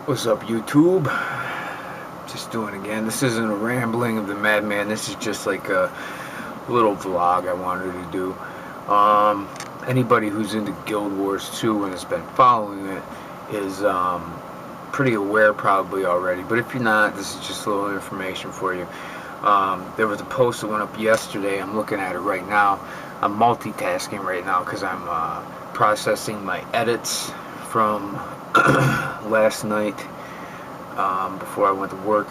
What's up, YouTube? Just doing again. This isn't a rambling of the madman. This is just like a little vlog I wanted to do. Anybody who's into GuildWars 2 and has been following it is pretty aware probably already. But if you're not, this is just a little information for you. There was a post that went up yesterday. I'm looking at it right now. I'm multitasking right now because I'm processing my edits from last night before I went to work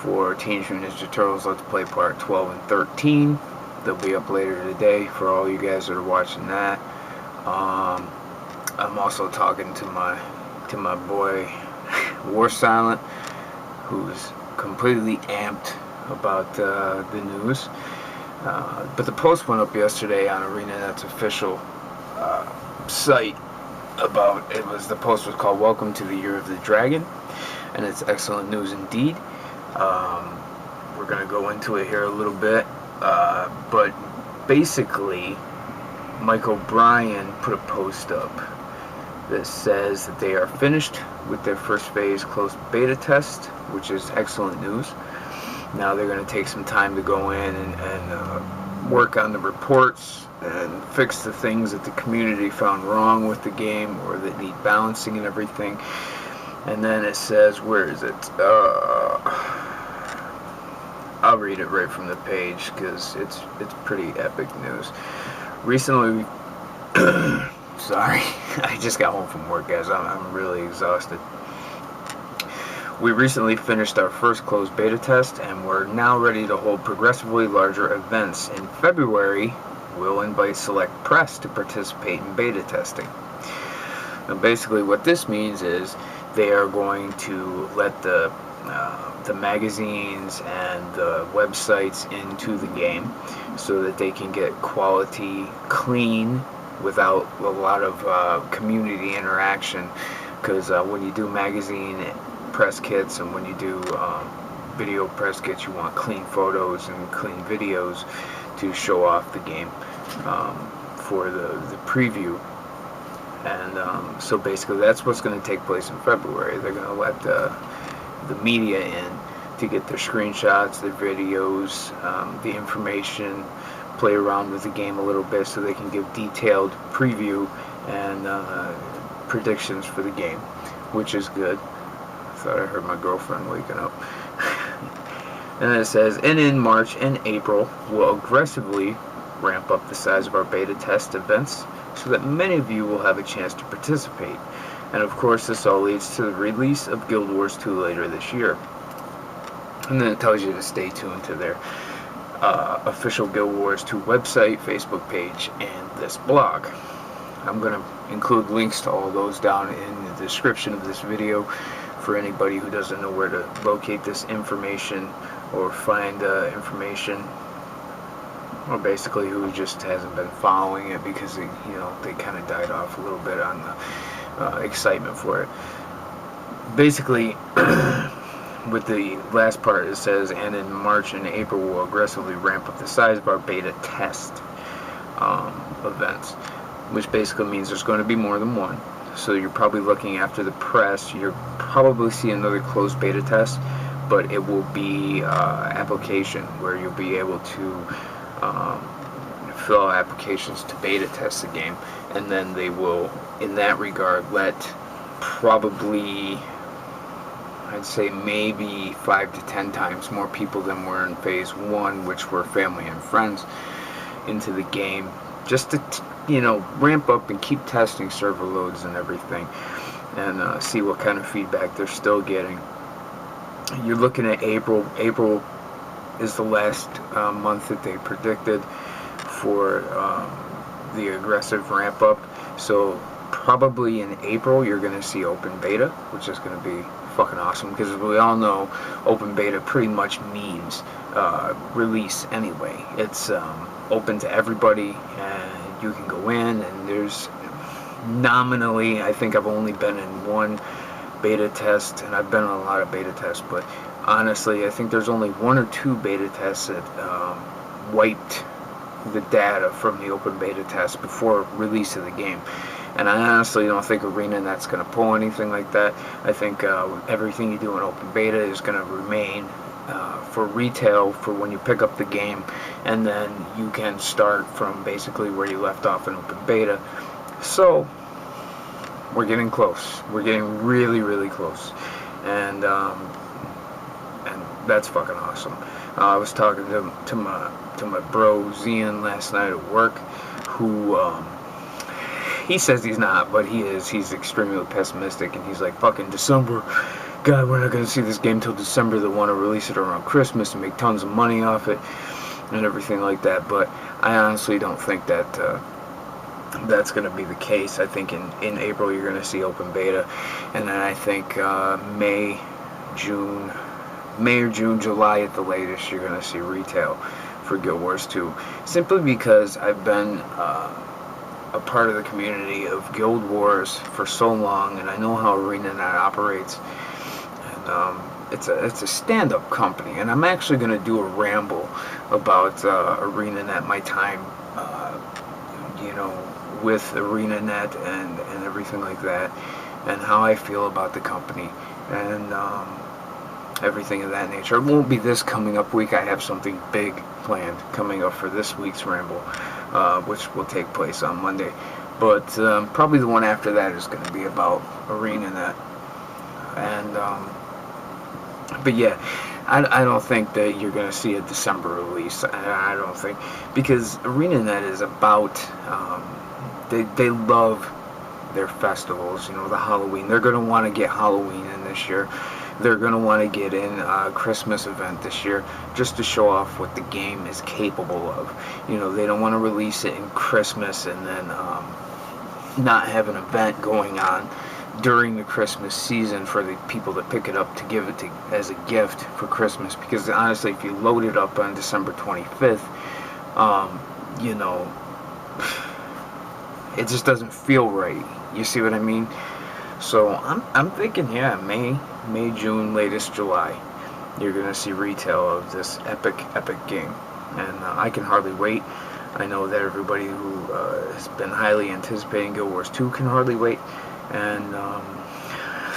for Teenage Mutant Ninja Turtles Let's Play Part 12 and 13. They'll be up later today for all you guys that are watching that. I'm also talking to my boy War Silent, who's completely amped about the news. But the post went up yesterday on Arenanet's official site about the post was called "Welcome to the Year of the Dragon," and it's excellent news indeed. We're gonna go into it here a little bit, but basically Mike O'Brien put a post up that says that they are finished with their first phase closed beta test, which is excellent news. Now they're going to take some time to go in and work on the reports and fix the things that the community found wrong with the game or that need balancing and everything. And then it says, where is it? I'll read it right from the page because it's pretty epic news. Recently, sorry, I just got home from work, guys. I'm really exhausted. We recently finished our first closed beta test, and we're now ready to hold progressively larger events. In February, we'll invite select press to participate in beta testing. Now, basically what this means is they are going to let the magazines and the websites into the game so that they can get quality, clean, without a lot of community interaction. Because when you do magazine press kits and when you do video press kits, you want clean photos and clean videos to show off the game for the preview. And so basically that's what's going to take place in February. They're going to let the media in to get their screenshots, their videos, the information, play around with the game a little bit so they can give detailed preview and predictions for the game, which is good. I thought I heard my girlfriend waking up. And then it says, and in March and April, we'll aggressively ramp up the size of our beta test events so that many of you will have a chance to participate. And of course, this all leads to the release of GuildWars 2 later this year. And then it tells you to stay tuned to their official GuildWars 2 website, Facebook page, and this blog. I'm going to include links to all those down in the description of this video for anybody who doesn't know where to locate this information or find information, or basically who just hasn't been following it because they kind of died off a little bit on the excitement for it. Basically, with the last part it says, and in March and April we'll aggressively ramp up the size of our beta test events, which basically means there's going to be more than one. So you're probably looking after the press, you'll probably see another closed beta test, but it will be application where you'll be able to fill out applications to beta test the game, and then they will, in that regard, let probably, I'd say maybe 5 to 10 times more people than were in phase 1, which were family and friends, into the game, just to ramp up and keep testing server loads and everything, and see what kind of feedback they're still getting. You're looking at April. April is the last month that they predicted for the aggressive ramp up. So probably in April you're going to see open beta, which is going to be fucking awesome, because we all know open beta pretty much means release anyway. It's open to everybody, and you can go in, and there's nominally, I think I've only been in one beta test, and I've been in a lot of beta tests, but honestly I think there's only 1 or 2 beta tests that wiped the data from the open beta test before release of the game. And I honestly don't think Arenanet going to pull anything like that. I think everything you do in open beta is going to remain for retail for when you pick up the game, and then you can start from basically where you left off in open beta. So we're getting close. We're getting really, really close, and that's fucking awesome. I was talking to my bro Zian last night at work, who he says he's not, but he is. He's extremely pessimistic, and he's like, fucking December. God, we're not going to see this game till December. They want to release it around Christmas and make tons of money off it and everything like that. But I honestly don't think that that's going to be the case. I think in April you're going to see open beta, and then I think May or June, July at the latest, you're going to see retail for Guild Wars 2. Simply because I've been a part of the community of Guild Wars for so long, and I know how Arenanet operates. And it's a stand-up company, and I'm actually going to do a ramble about Arenanet, my time, with Arenanet and everything like that, and how I feel about the company, and everything of that nature. It won't be this coming up week. I have something big planned coming up for this week's ramble, which will take place on Monday. But probably the one after that is going to be about Arenanet. And but yeah, I don't think that you're going to see a December release. I don't think, because Arenanet is about they love their festivals. The Halloween. They're going to want to get Halloween in this year. They're going to want to get in a Christmas event this year, just to show off what the game is capable of. They don't want to release it in Christmas and then not have an event going on during the Christmas season for the people that pick it up to give it to as a gift for Christmas. Because honestly, if you load it up on December 25th, it just doesn't feel right. You see what I mean? So I'm thinking, yeah, May, June, latest July, you're gonna see retail of this epic game, and I can hardly wait. I know that everybody who has been highly anticipating Guild Wars 2 can hardly wait, and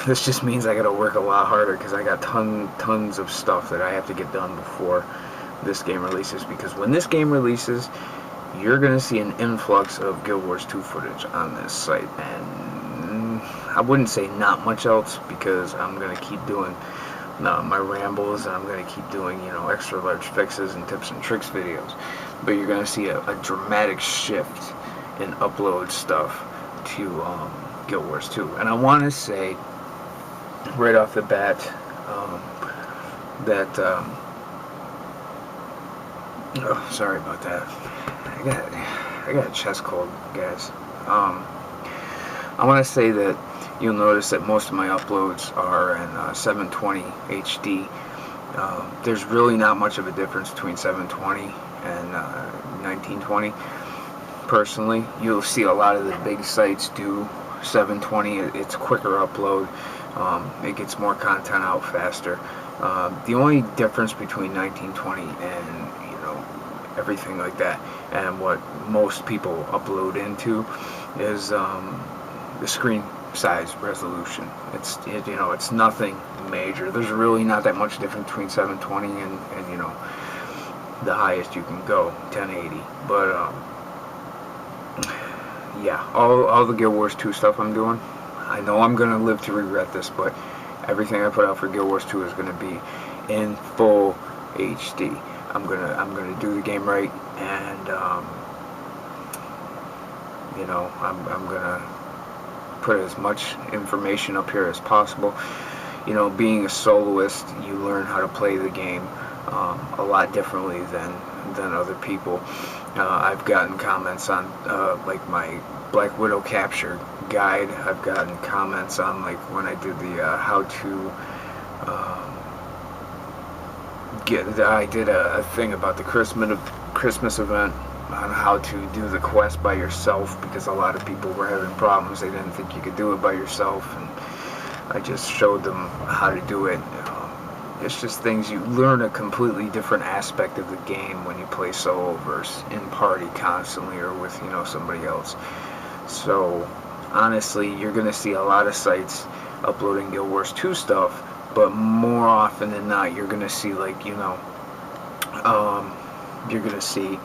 this just means I gotta work a lot harder because I got tons of stuff that I have to get done before this game releases. Because when this game releases, you're gonna see an influx of Guild Wars 2 footage on this site, and I wouldn't say not much else, because I'm going to keep doing my rambles, and I'm going to keep doing, extra large fixes and tips and tricks videos. But you're going to see a dramatic shift in upload stuff to Guild Wars 2. And I want to say right off the bat that oh, sorry about that. I got a chest cold, guys. I want to say that you'll notice that most of my uploads are in 720 HD. There's really not much of a difference between 720 and 1920. Personally, you'll see a lot of the big sites do 720. It's quicker upload. It gets more content out faster. The only difference between 1920 and everything like that, and what most people upload into, is the screen size resolution. It's nothing major. There's really not that much difference between 720 and the highest you can go, 1080. But yeah, all the Guild Wars 2 stuff I'm doing, I know I'm gonna live to regret this, but everything I put out for Guild Wars 2 is gonna be in full HD. I'm gonna do the game right, and I'm gonna put as much information up here as possible. Being a soloist, you learn how to play the game a lot differently than other people. I've gotten comments on like my Black Widow capture guide. I've gotten comments on like when I did the how to I did a thing about the Christmas event on how to do the quest by yourself, because a lot of people were having problems. They didn't think you could do it by yourself, and I just showed them how to do it. It's just things you learn, a completely different aspect of the game when you play solo versus in party constantly, or with somebody else. So honestly, you're going to see a lot of sites uploading Guild Wars 2 stuff, but more often than not, you're going to see, like, you know, you're going to see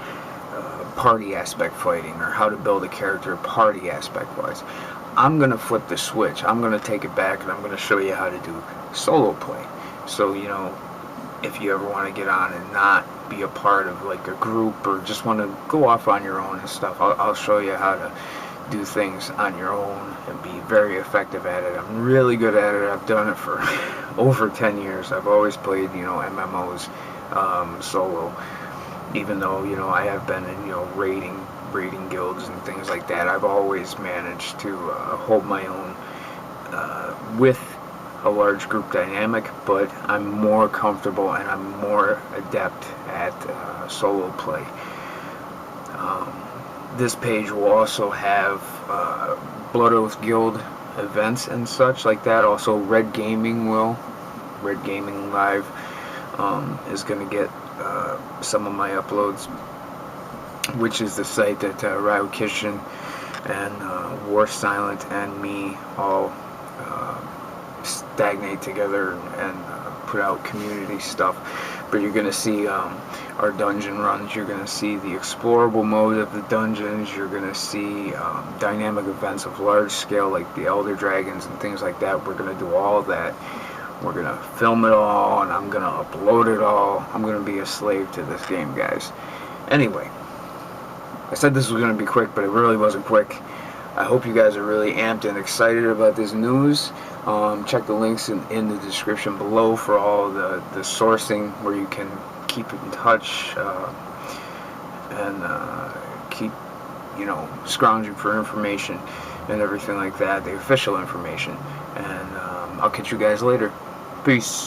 party aspect fighting, or how to build a character party aspect wise. I'm going to flip the switch. I'm going to take it back, and I'm going to show you how to do solo play. So, you know, if you ever want to get on and not be a part of like a group, or just want to go off on your own and stuff, I'll show you how to do things on your own and be very effective at it. I'm really good at it. I've done it for over 10 years. I've always played, you know, MMOs solo, even though, you know, I have been in, you know, raiding guilds and things like that. I've always managed to hold my own with a large group dynamic, but I'm more comfortable and I'm more adept at solo play. This page will also have Blood Oath Guild events and such like that. Also, Red Gaming Live is going to get some of my uploads, which is the site that Ryu Kishin and War Silent and me all stagnate together and put out community stuff. But you're going to see our dungeon runs, you're going to see the explorable mode of the dungeons, you're going to see dynamic events of large scale like the Elder Dragons and things like that. We're going to do all that. We're going to film it all, and I'm going to upload it all. I'm going to be a slave to this game, guys. Anyway, I said this was going to be quick, but it really wasn't quick. I hope you guys are really amped and excited about this news. Check the links in the description below for all the sourcing, where you can keep in touch and keep, you know, scrounging for information and everything like that, the official information. And I'll catch you guys later. Peace.